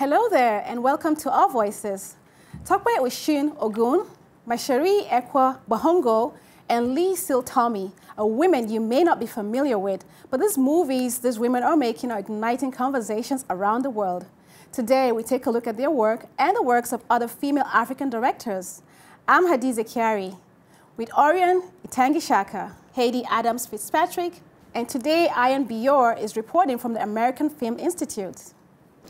Hello there, and welcome to Our Voices. Tope Oshin, Ogun, Machérie, Ekwa, Bahongo, and Lee Siltomi are women you may not be familiar with, but these movies these women are making are igniting conversations around the world. Today, we take a look at their work and the works of other female African directors. I'm Hadiza Kyari, with Auriane, Itangishaka, Hayde Adams Fitzpatrick, and today Ayen Bior is reporting from the American Film Institute.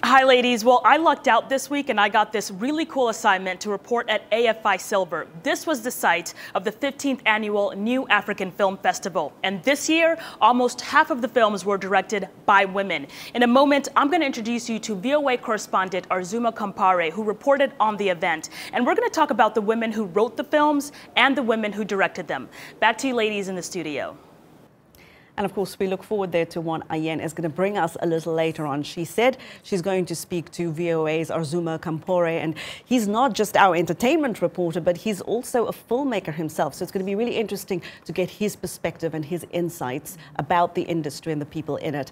Hi ladies, well I lucked out this week and I got this really cool assignment to report at AFI Silver. This was the site of the 15th annual New African Film Festival. And this year, almost half of the films were directed by women. In a moment, I'm going to introduce you to VOA correspondent Arzouma Kompaore, who reported on the event. And we're going to talk about the women who wrote the films and the women who directed them. Back to you ladies in the studio. And of course, we look forward there to what Ayen is going to bring us a little later on. She said she's going to speak to VOA's Arzouma Kompaore, and he's not just our entertainment reporter, but he's also a filmmaker himself. So it's going to be really interesting to get his perspective and his insights about the industry and the people in it.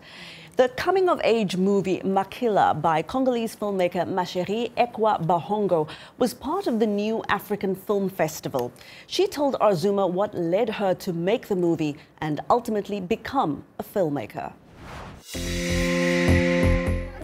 The coming-of-age movie MAKILA by Congolese filmmaker Machérie Ekwa Bahongo was part of the New African Film Festival. She told Arzouma what led her to make the movie and ultimately become a filmmaker.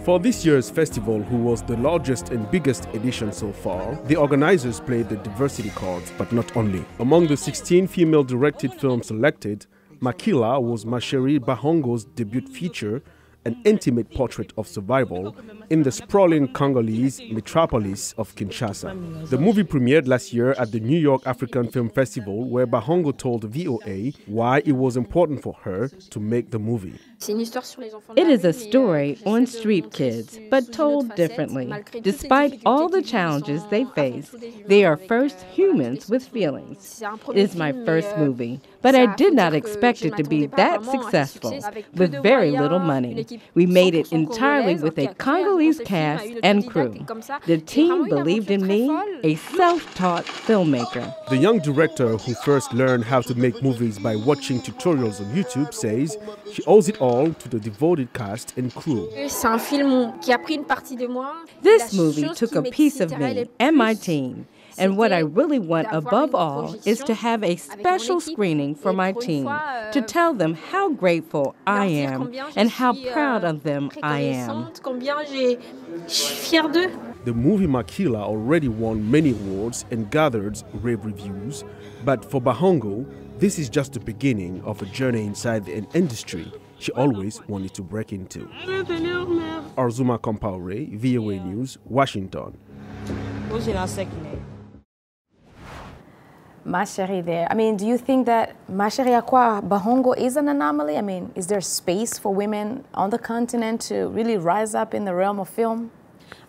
For this year's festival, who was the largest and biggest edition so far, the organizers played the diversity cards, but not only. Among the 16 female-directed films selected, MAKILA was Machérie Bahongo's debut feature, an intimate portrait of survival in the sprawling Congolese metropolis of Kinshasa. The movie premiered last year at the New York African Film Festival, where Bahongo told VOA why it was important for her to make the movie. It is a story on street kids, but told differently. Despite all the challenges they face, they are first humans with feelings. It is my first movie, but I did not expect it to be that successful with very little money. We made it entirely with a Congolese cast and crew. The team believed in me, a self-taught filmmaker. The young director, who first learned how to make movies by watching tutorials on YouTube, says she owes it all to the devoted cast and crew. This movie took a piece of me and my team. And what I really want above all is to have a special screening for my team, to tell them how grateful I am and how proud of them I am. The movie MAKILA already won many awards and gathered rave reviews, but for Bahongo, this is just the beginning of a journey inside an industry she always wanted to break into. Arzouma Kompaore, VOA News, Washington. Machérie there. I mean, do you think that Machérie Ekwa Bahongo is an anomaly? I mean, is there space for women on the continent to really rise up in the realm of film?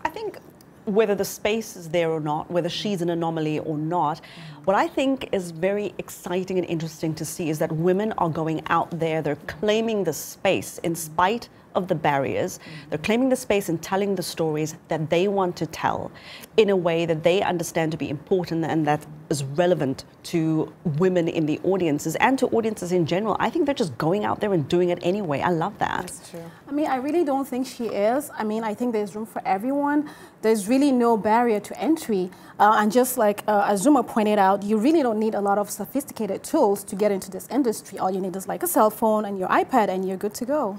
I think whether the space is there or not, whether she's an anomaly or not, what I think is very exciting and interesting to see is that women are going out there, they're claiming the space in spite of the barriers. They're claiming the space and telling the stories that they want to tell in a way that they understand to be important and that is relevant to women in the audiences and to audiences in general. I think they're just going out there and doing it anyway. I love that. That's true. I mean, I really don't think she is. I mean, I think there's room for everyone. There's really no barrier to entry. And just like Arzouma pointed out, you really don't need a lot of sophisticated tools to get into this industry. All you need is like a cell phone and your iPad and you're good to go.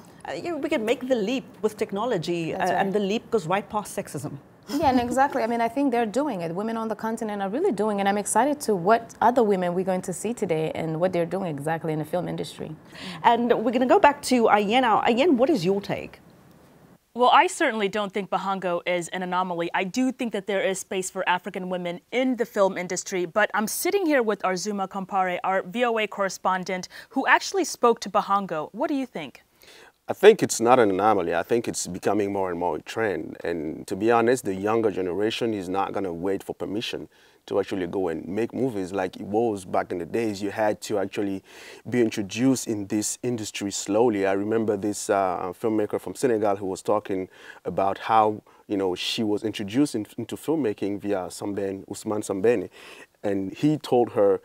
We can make the leap with technology, right. And the leap goes right past sexism. Yeah, and exactly. I mean, I think they're doing it. Women on the continent are really doing it. And I'm excited to what other women we're going to see today and what they're doing exactly in the film industry. And we're going to go back to Ayen now. Ayen, what is your take? Well, I certainly don't think Bahongo is an anomaly. I do think that there is space for African women in the film industry, but I'm sitting here with Arzouma Kompaore, our VOA correspondent, who actually spoke to Bahongo. What do you think? I think it's not an anomaly. I think it's becoming more and more a trend. And to be honest, the younger generation is not going to wait for permission to actually go and make movies like it was back in the days. You had to actually be introduced in this industry slowly. I remember this filmmaker from Senegal who was talking about how, you know, she was introduced into filmmaking via Ousmane Sambene. And he told her,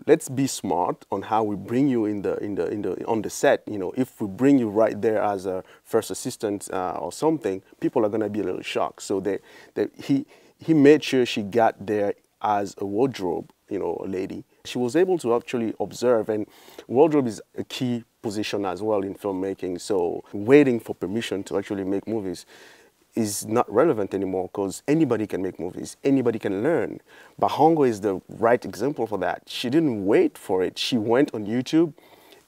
let's be smart on how we bring you on the set. You know, if we bring you right there as a first assistant or something, people are going to be a little shocked. So he made sure she got there as a wardrobe, you know, lady. She was able to actually observe, and wardrobe is a key position as well in filmmaking. So waiting for permission to actually make movies is not relevant anymore, because anybody can make movies, anybody can learn. Bahongo is the right example for that. She didn't wait for it. She went on YouTube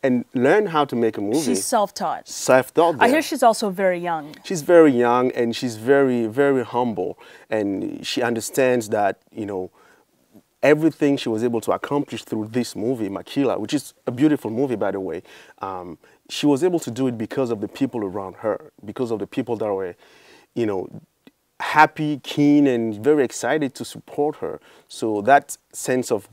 and learned how to make a movie. She's self-taught. Self-taught. I hear she's also very young. She's very young, and she's very, very humble. And she understands that, you know, everything she was able to accomplish through this movie, MAKILA, which is a beautiful movie, by the way, she was able to do it because of the people around her, because of the people that were, you know, happy, keen, and very excited to support her. So that sense of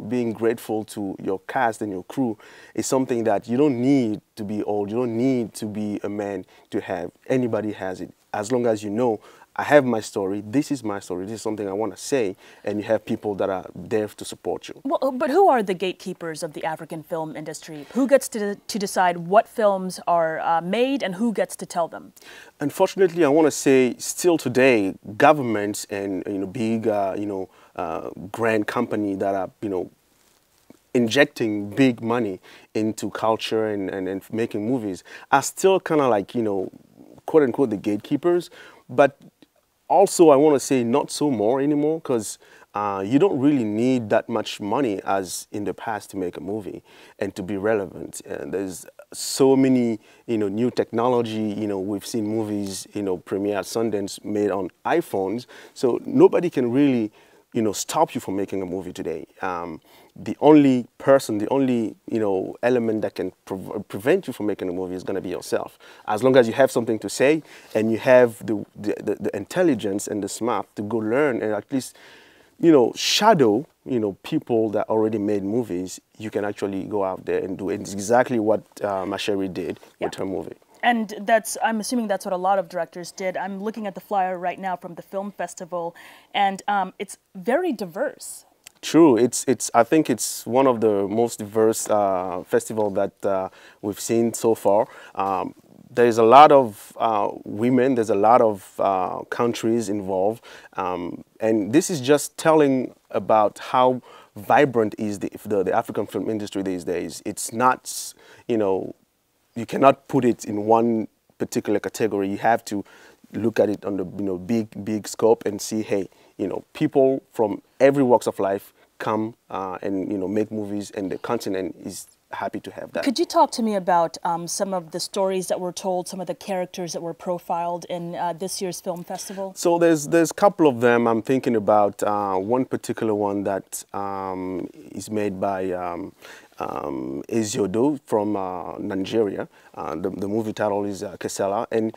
being grateful to your cast and your crew is something that you don't need to be old, you don't need to be a man to have. Anybody has it. As long as you know, I have my story, this is my story, this is something I want to say, and you have people that are there to support you. Well, but who are the gatekeepers of the African film industry? Who gets to decide what films are made, and who gets to tell them? Unfortunately, I want to say still today, governments and, you know, big, grand company that are, you know, injecting big money into culture and making movies are still kind of like, you know, quote unquote the gatekeepers. But also, I want to say not so more anymore, because you don't really need that much money as in the past to make a movie and to be relevant. And there's so many, you know, new technology. You know, we've seen movies, you know, premiere at Sundance made on iPhones. So nobody can really, you know, stop you from making a movie today. The only person, the only, you know, element that can prevent you from making a movie is going to be yourself. As long as you have something to say and you have the intelligence and the smart to go learn and at least, you know, shadow, you know, people that already made movies, you can actually go out there and do it. It's exactly what Machérie did with her movie. And I'm assuming that's what a lot of directors did. I'm looking at the flyer right now from the film festival, and it's very diverse. True. I think it's one of the most diverse festivals that we've seen so far. There's a lot of women, there's a lot of countries involved, and this is just telling about how vibrant is the African film industry these days. It's not, you know, you cannot put it in one particular category. You have to look at it on the, you know, big scope and see, hey, you know, people from every walks of life come and, you know, make movies, and the continent is happy to have that. Could you talk to me about some of the stories that were told, some of the characters that were profiled in this year's film festival? So there's a couple of them. I'm thinking about one particular one that is made by Eziodo from Nigeria. The movie title is Kesela, and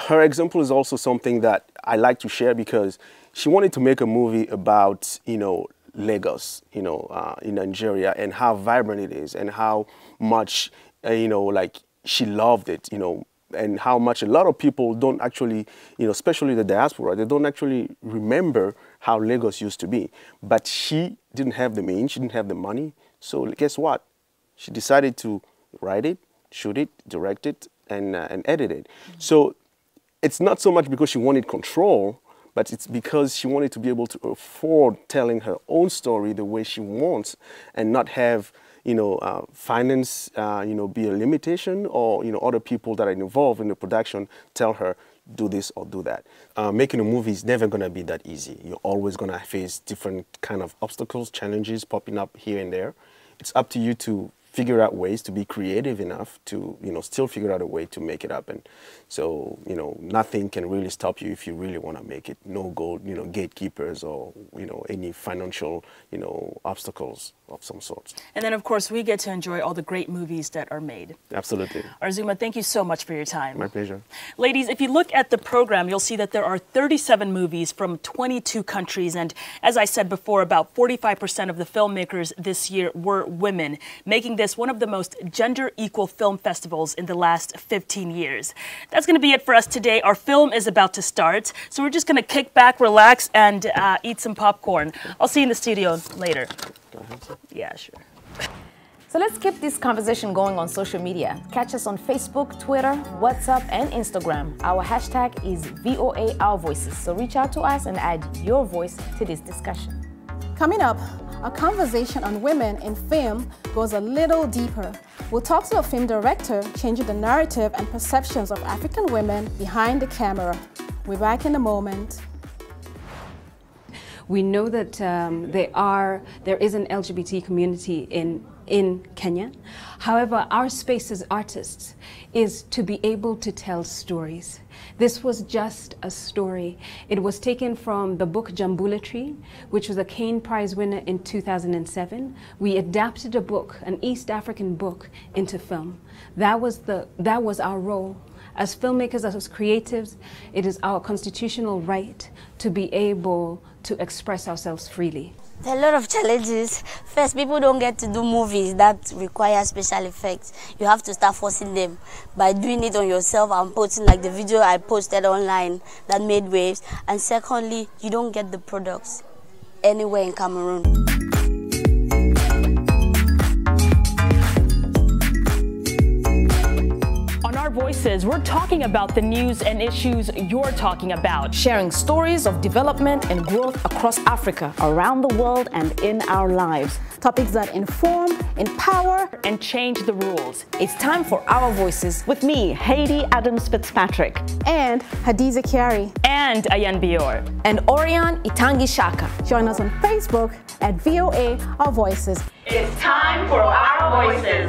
her example is also something that I like to share, because she wanted to make a movie about, you know, Lagos, you know, in Nigeria, and how vibrant it is, and how much, you know, like she loved it, you know, and how much a lot of people don't actually, you know, especially the diaspora, they don't actually remember how Lagos used to be. But she didn't have the means, she didn't have the money, so guess what? She decided to write it, shoot it, direct it, and edit it. So it's not so much because she wanted control, but it's because she wanted to be able to afford telling her own story the way she wants, and not have, you know, finance, you know, be a limitation, or, you know, other people that are involved in the production tell her, do this or do that. Making a movie is never going to be that easy. You're always going to face different kind of obstacles, challenges popping up here and there. It's up to you to figure out ways to be creative enough to, you know, still figure out a way to make it happen. So, you know, nothing can really stop you if you really want to make it. No you know, gatekeepers or, you know, any financial, you know, obstacles of some sort. And then, of course, we get to enjoy all the great movies that are made. Absolutely. Arzouma, thank you so much for your time. My pleasure. Ladies, if you look at the program, you'll see that there are 37 movies from 22 countries. And as I said before, about 45% of the filmmakers this year were women, making this one of the most gender-equal film festivals in the last 15 years. That's going to be it for us today. Our film is about to start, so we're just going to kick back, relax, and eat some popcorn. I'll see you in the studio later. Yeah, sure. So let's keep this conversation going on social media. Catch us on Facebook, Twitter, WhatsApp, and Instagram. Our hashtag is VOA Our Voices. So reach out to us and add your voice to this discussion. Coming up, a conversation on women in film goes a little deeper. We'll talk to a film director changing the narrative and perceptions of African women behind the camera. We're back in a moment. We know that there is an LGBT community in Kenya. However, our space as artists is to be able to tell stories. This was just a story. It was taken from the book Jambula Tree, which was a Cain Prize winner in 2007. We adapted a book, an East African book, into film. That was our role. As filmmakers, as creatives, it is our constitutional right to be able to express ourselves freely. There are a lot of challenges. First, people don't get to do movies that require special effects. You have to start forcing them by doing it on yourself and posting, like the video I posted online that made waves. And secondly, you don't get the products anywhere in Cameroon. Voices, we're talking about the news and issues you're talking about. Sharing stories of development and growth across Africa, around the world, and in our lives. Topics that inform, empower, and change the rules. It's time for Our Voices. With me, Hayde Adams-Fitzpatrick. And Hadiza Kyari. And Ayen Bior. And Auriane Itangishaka. Join us on Facebook at VOA Our Voices. It's time for Our Voices.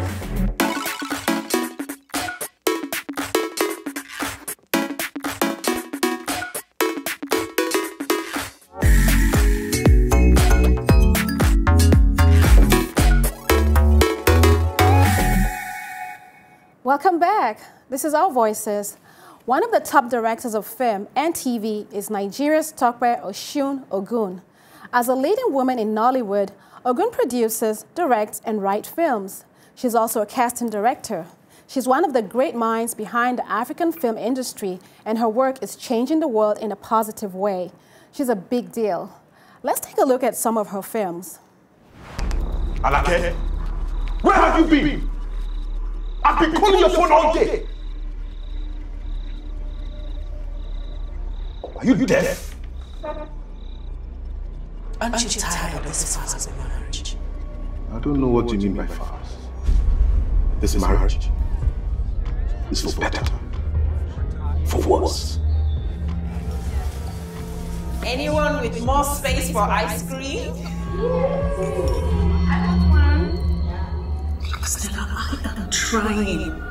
Welcome back. This is Our Voices. One of the top directors of film and TV is Nigeria's Tope Oshin Ogun. As a leading woman in Nollywood, Ogun produces, directs, and writes films. She's also a casting director. She's one of the great minds behind the African film industry, and her work is changing the world in a positive way. She's a big deal. Let's take a look at some of her films. Alake, where have you been? I've been calling your phone all day. Are you deaf? Aren't you tired of this farce of marriage? I don't know what you mean by farce. This marriage is for better, for worse. Anyone with more space for ice cream? Stella, I am trying.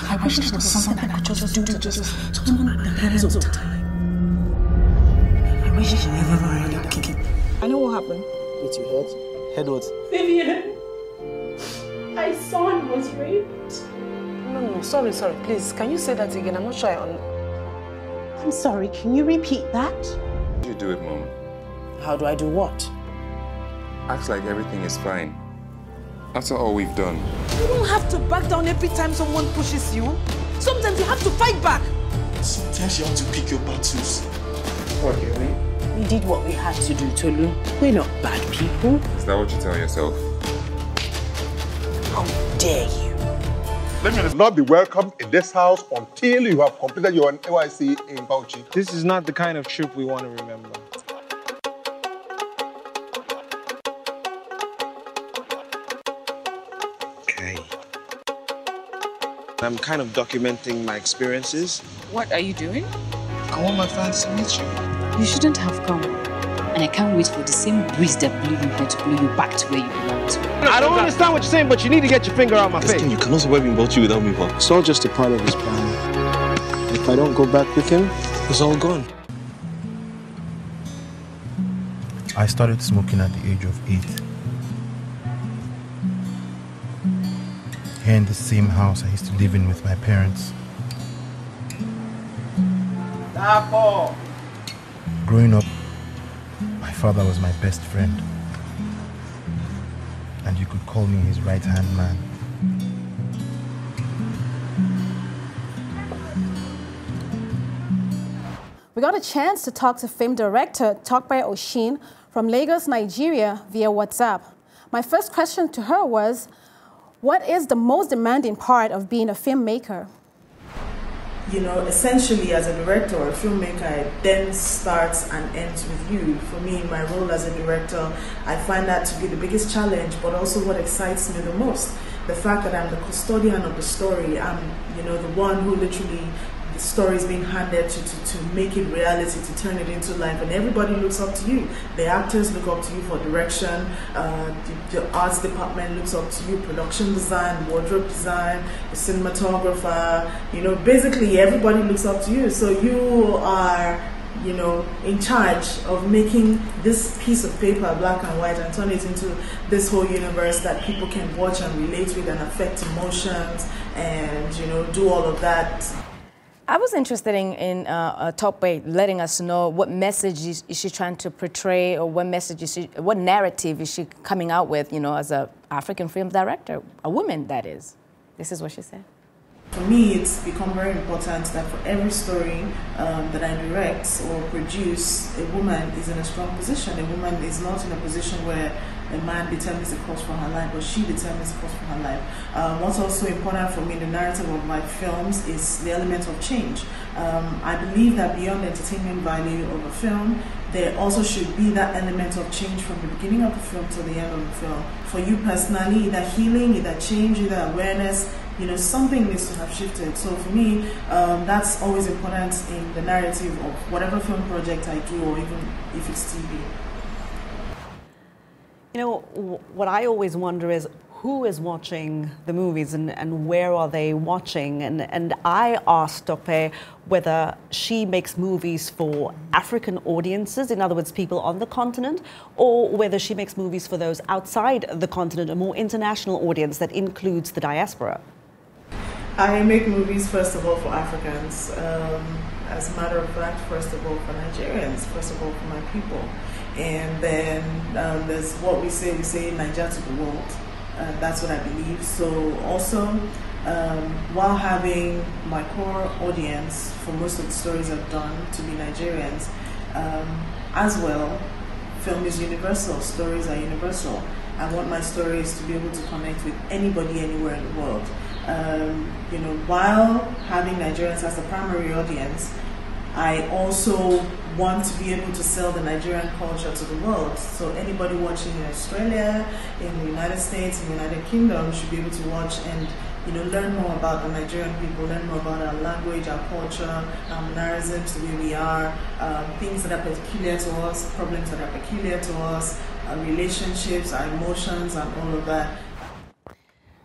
I wish there was something I could just do to just turn on the hands of time. I wish you never married a kid. I know what happened. With your head? Head what? Vivian! My son was raped. No, sorry, please. Can you say that again? I'm not sure I'm sorry, can you repeat that? How do you do it, Mom? How do I do what? Act like everything is fine. After all we've done. You don't have to back down every time someone pushes you. Sometimes you have to fight back. Sometimes you have to pick your battles. What do you mean? We did what we had to do, Tolu. We're not bad people. Is that what you tell yourself? How dare you? Let me not be welcome in this house until you have completed your NYC in Bauchi. This is not the kind of trip we want to remember. Okay. I'm kind of documenting my experiences. What are you doing? I want my fans to meet you. You shouldn't have come. And I can't wait for the same breeze that blew you here to blow you back to where you belong to. I don't understand what you're saying, but you need to get your finger out my face. You cannot survive in Bauchi without me, Bob. It's all just a part of his plan. If I don't go back with him, it's all gone. I started smoking at the age of 8. Here in the same house I used to live in with my parents. Growing up, my father was my best friend. And you could call me his right-hand man. We got a chance to talk to film director Tope Oshin from Lagos, Nigeria, via WhatsApp. My first question to her was, what is the most demanding part of being a filmmaker? You know, essentially as a director or a filmmaker, it then starts and ends with you. For me, in my role as a director, I find that to be the biggest challenge, but also what excites me the most. The fact that I'm the custodian of the story. I'm, you know, the one who literally, the story is being handed to make it reality, to turn it into life, and everybody looks up to you. The actors look up to you for direction, the arts department looks up to you, production design, wardrobe design, the cinematographer, you know, basically everybody looks up to you. So you are, you know, in charge of making this piece of paper black and white and turn it into this whole universe that people can watch and relate with and affect emotions and, you know, do all of that. I was interested in Tope letting us know what message is she trying to portray, or what message is what narrative is she coming out with, you know, as an African film director, a woman that is. This is what she said. For me, it's become very important that for every story that I direct or produce, a woman is in a strong position. A woman is not in a position where a man determines the course for her life, but she determines the course for her life. What's also important for me in the narrative of my films is the element of change. I believe that beyond the entertainment value of a film, there also should be that element of change from the beginning of the film to the end of the film. For you personally, either healing, either change, either awareness, you know, something needs to have shifted. So for me, that's always important in the narrative of whatever film project I do, or even if it's TV. You know, what I always wonder is who is watching the movies and where are they watching? And I asked Tope whether she makes movies for African audiences, in other words, people on the continent, or whether she makes movies for those outside the continent, a more international audience that includes the diaspora. I make movies, first of all, for Africans. As a matter of fact, first of all, for Nigerians, first of all, for my people. And then there's what we say Nigeria to the world. That's what I believe. So also, while having my core audience for most of the stories I've done to be Nigerians, as well, film is universal, stories are universal. I want my stories to be able to connect with anybody, anywhere in the world. You know, while having Nigerians as the primary audience, I also want to be able to sell the Nigerian culture to the world. So anybody watching in Australia, in the United States, in the United Kingdom should be able to watch and, you know, learn more about the Nigerian people, learn more about our language, our culture, our mannerisms, the way we are, things that are peculiar to us, problems that are peculiar to us, our relationships, our emotions, and all of that.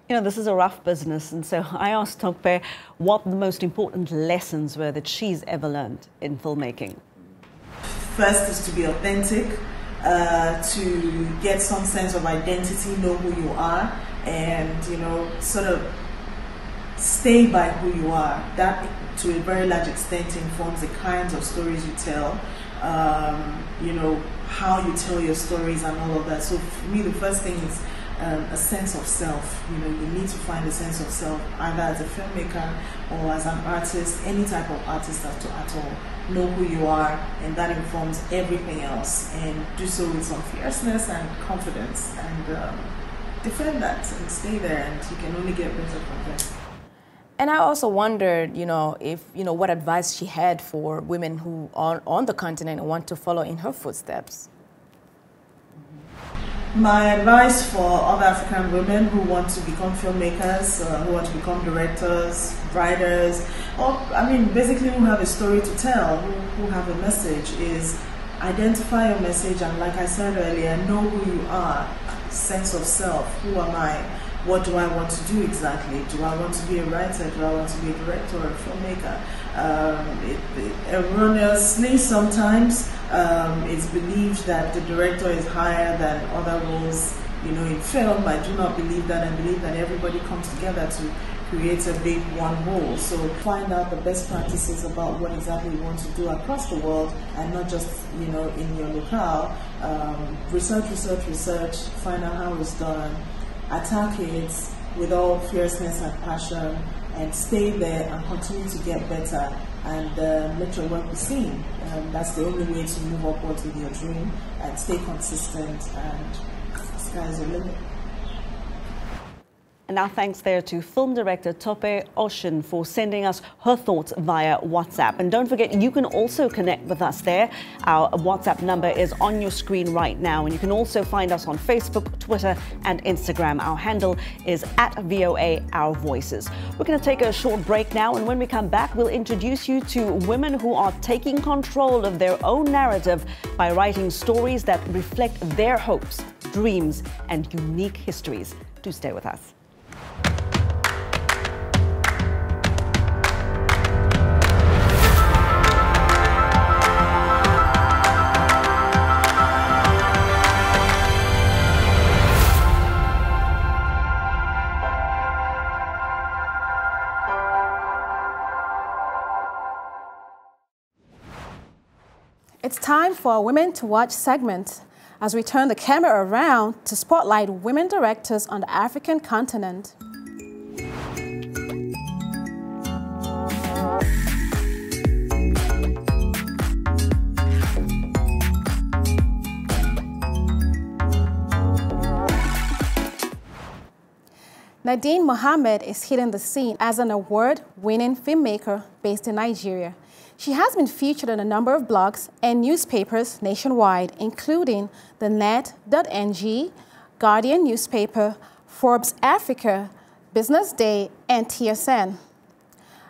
You know, this is a rough business, and so I asked Tope what the most important lessons were that she's ever learned in filmmaking. First is to be authentic, to get some sense of identity, know who you are, and, you know, sort of stay by who you are. That, to a very large extent, informs the kinds of stories you tell, you know, how you tell your stories and all of that. So for me, the first thing is a sense of self. You know, you need to find a sense of self, either as a filmmaker or as an artist, any type of artist at all. Know who you are, and that informs everything else. And do so with some fierceness and confidence, and defend that and stay there, and you can only get better from there. And I also wondered, you know, if, you know, what advice she had for women who are on the continent and want to follow in her footsteps. My advice for other African women who want to become filmmakers, who want to become directors, writers, or, I mean, basically who have a story to tell, who have a message, is identify your message, and like I said earlier, know who you are, sense of self. Who am I? What do I want to do exactly? Do I want to be a writer? Do I want to be a director or a filmmaker? Erroneously, sometimes it's believed that the director is higher than other roles, you know, in film. I do not believe that. I believe that everybody comes together to create a big one whole. So find out the best practices about what exactly you want to do across the world, and not just, you know, in your locale. Research, find out how it's done, attack it with all fierceness and passion, and stay there and continue to get better and let your work be seen. That's the only way to move upwards with your dream and stay consistent, and the sky's the limit. And now thanks there to film director Tope Oshin for sending us her thoughts via WhatsApp. And don't forget, you can also connect with us there. Our WhatsApp number is on your screen right now. And you can also find us on Facebook, Twitter and Instagram. Our handle is @VOA Our Voices. We're going to take a short break now. And when we come back, we'll introduce you to women who are taking control of their own narrative by writing stories that reflect their hopes, dreams and unique histories. Do stay with us. It's time for our Women to Watch segment as we turn the camera around to spotlight women directors on the African continent. Nadine Mohammed is hitting the scene as an award-winning filmmaker based in Nigeria. She has been featured in a number of blogs and newspapers nationwide, including the Net.ng, Guardian newspaper, Forbes Africa, Business Day, and TSN.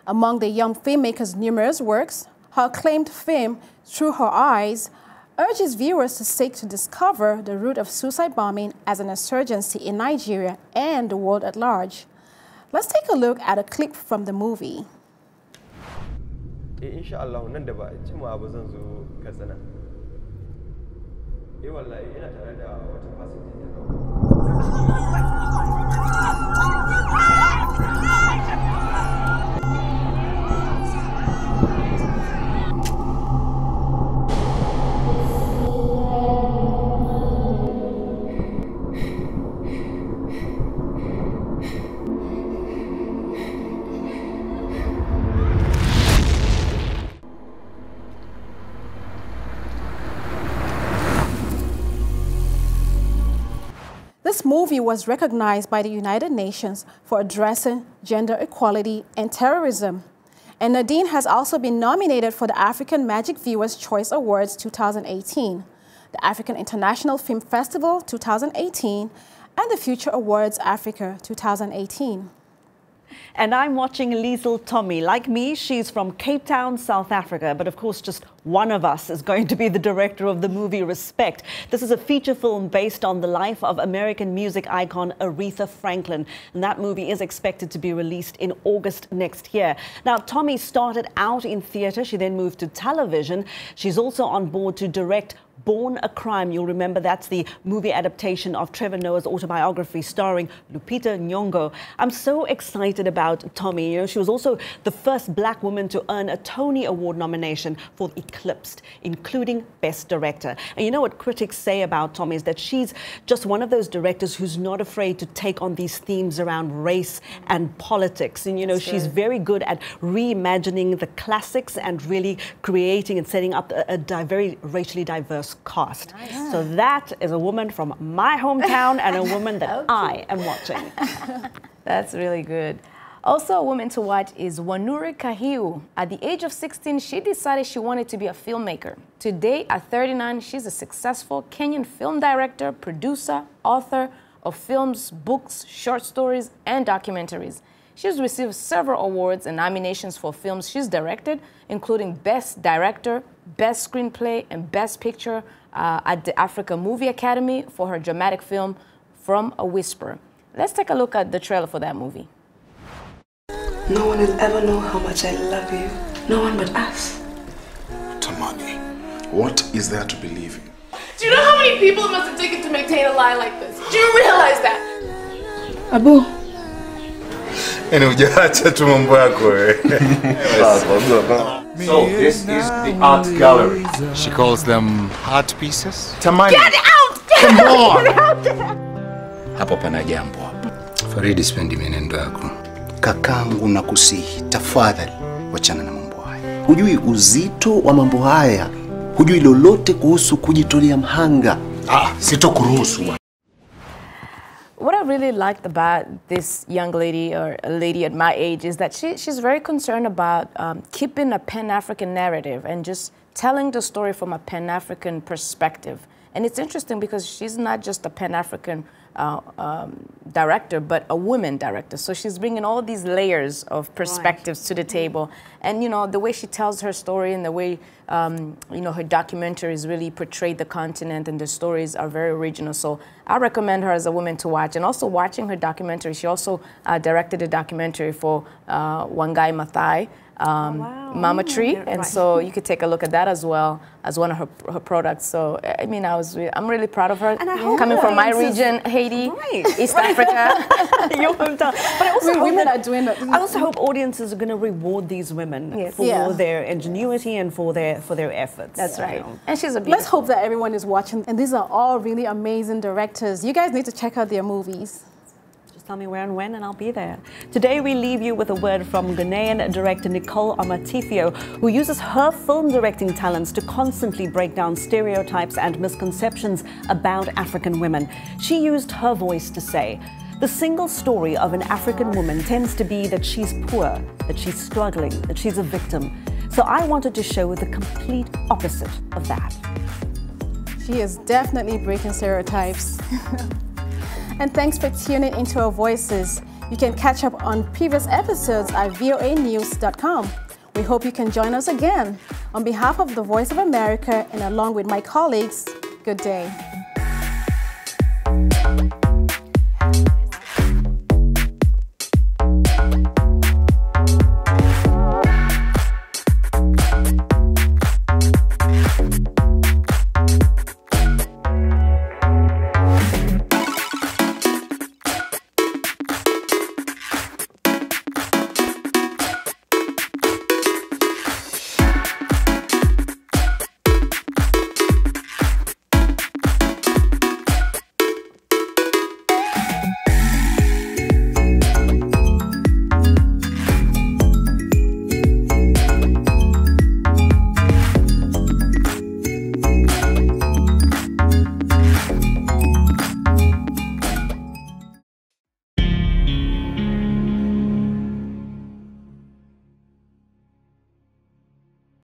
Among the young filmmaker's numerous works, her acclaimed film, Through Her Eyes, urges viewers to seek to discover the root of suicide bombing as an insurgency in Nigeria and the world at large. Let's take a look at a clip from the movie. Inshallah nan da ba jima ba zan zo Katsina. Wallahi ina tare da wata passenger This movie was recognized by the United Nations for addressing gender equality and terrorism. And Nadine has also been nominated for the African Magic Viewers' Choice Awards 2018, the African International Film Festival 2018, and the Future Awards Africa 2018. And I'm watching Liesl Tommy. Like me, she's from Cape Town, South Africa. But of course, just one of us is going to be the director of the movie Respect. This is a feature film based on the life of American music icon Aretha Franklin. And that movie is expected to be released in August next year. Now, Tommy started out in theatre. She then moved to television. She's also on board to direct Born a Crime. You'll remember that's the movie adaptation of Trevor Noah's autobiography starring Lupita Nyong'o. I'm so excited about Tommy. You know, she was also the first black woman to earn a Tony Award nomination for Eclipsed, including Best Director. And you know what critics say about Tommy is that she's just one of those directors who's not afraid to take on these themes around race and politics. And you know, she's very good at reimagining the classics and really creating and setting up a very racially diverse cast. Nice. So that is a woman from my hometown and a woman that I am watching. That's really good. Also, a woman to watch is Wanuri Kahiu. At the age of 16, she decided she wanted to be a filmmaker. Today, at 39, she's a successful Kenyan film director, producer, author of films, books, short stories, and documentaries. She's received several awards and nominations for films she's directed, including Best Director, Best Screenplay, and Best Picture at the Africa Movie Academy for her dramatic film, From a Whisper. Let's take a look at the trailer for that movie. No one will ever know how much I love you. No one but us. Tamani, what is there to believe in? Do you know how many people it must have taken to maintain a lie like this? Do you realize that? Abu. So, this is the art gallery. She calls them art pieces? Tamani. Get out! Come on! Get out! Hapo pana jambo. Faridi, spendi mienendo yako. kakangu na kusihi, tafadhali wachana na mambo haya. Hujui uzito wa mambo haya. Hujui lolote kuhusu kujitolea mhanga. Sitokuruhusu. What I really liked about this young lady, or a lady at my age, is that she's very concerned about keeping a Pan-African narrative and just telling the story from a Pan-African perspective. And it's interesting because she's not just a Pan-African director, but a woman director. So she's bringing all these layers of perspectives to the table. And, you know, the way she tells her story and the way, you know, her documentaries really portray the continent, and the stories are very original. So I recommend her as a woman to watch. And also watching her documentary, she also directed a documentary for Wangai Maathai, Mama Tree, and so you could take a look at that as well as one of her products. So I mean, I'm really proud of her. And coming from my region, Haiti, East Africa. But I also women are doing it. I also hope audiences are going to reward these women for their ingenuity and for their efforts. That's right. And she's a beautiful. Let's hope that everyone is watching. And these are all really amazing directors. You guys need to check out their movies. Tell me where and when, and I'll be there. Today, we leave you with a word from Ghanaian director Nicole Amatifio, who uses her film directing talents to constantly break down stereotypes and misconceptions about African women. She used her voice to say, "The single story of an African woman tends to be that she's poor, that she's struggling, that she's a victim. So I wanted to show the complete opposite of that." She is definitely breaking stereotypes. And thanks for tuning into Our Voices. You can catch up on previous episodes at voanews.com. We hope you can join us again. On behalf of the Voice of America and along with my colleagues, good day.